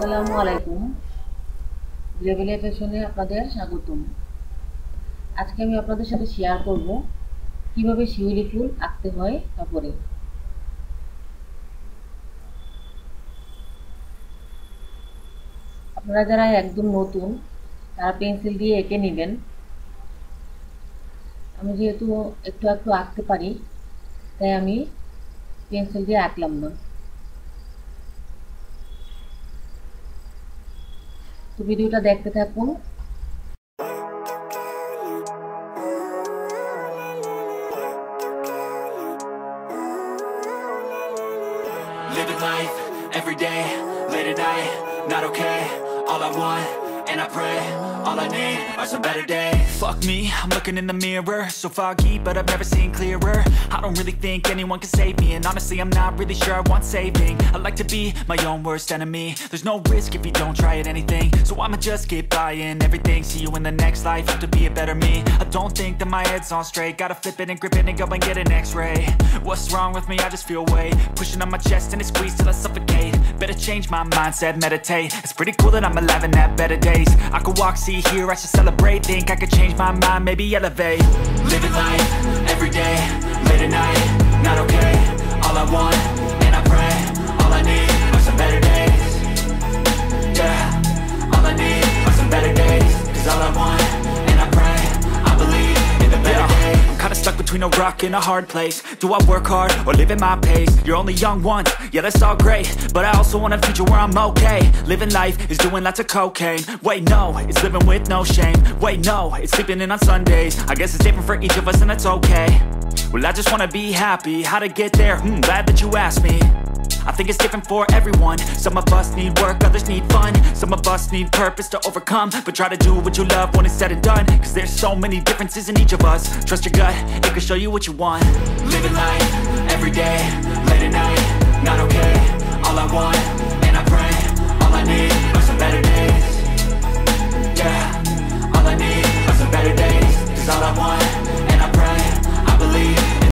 আসসালামু আলাইকুম। গ্রেভিলিয়া ফ্যাশনে আপনাদের স্বাগতম। আজকে আমি আপনাদের সাথে শেয়ার করব কিভাবে শিউলি ফুল আঁকতে হয় কাপড়ে। আপনারা যারা একদম নতুন তারা পেন্সিল দিয়ে এঁকে নেবেন। আমি যেহেতু একটু একটু আঁকতে পারি তাই আমি পেন্সিল দিয়ে আঁকলাম না। তো ভিডিওটা দেখতে থাকুন। Living life, every day, late at night, not okay. All I want, and I pray, all I need are some better days. Fuck me, I'm looking in the mirror, so foggy, but I've never seen clearer. I don't really think anyone can save me, and honestly I'm not really sure I want saving. I like to be my own worst enemy. There's no risk if you don't try at anything, so I'ma just keep buying everything. See you in the next life, have to be a better me. I don't think that my head's on straight, gotta flip it and grip it and go and get an x-ray. What's wrong with me? I just feel weight pushing on my chest and it squeezes till I suffocate. Better change my mindset, meditate. It's pretty cool that I'm alive and have better days. I could walk, see, hear, I should celebrate. Think I could change my mind, maybe elevate. Living life, every day, late at night, not okay. All I want, and I pray, all I need are some better days. Yeah, all I need are some better days. Cause all I want, and I pray, I believe in the better days. I'm kinda stuck between a rock and a hard place. Do I work hard or live at my pace? You're only young once, yeah that's all great, but I also want a future where I'm okay. Living life is doing lots of cocaine. Wait no, it's living with no shame. Wait no, it's sleeping in on Sundays. I guess it's different for each of us and that's okay. Well I just wanna be happy, how to get there? Glad that you asked me. I think it's different for everyone. Some of us need work, others need fun. Some of us need purpose to overcome. But try to do what you love when it's said and done. Cause there's so many differences in each of us. Trust your gut, it can show you what you want. Living life, every day, late at night, not okay. All I want, and I pray, all I need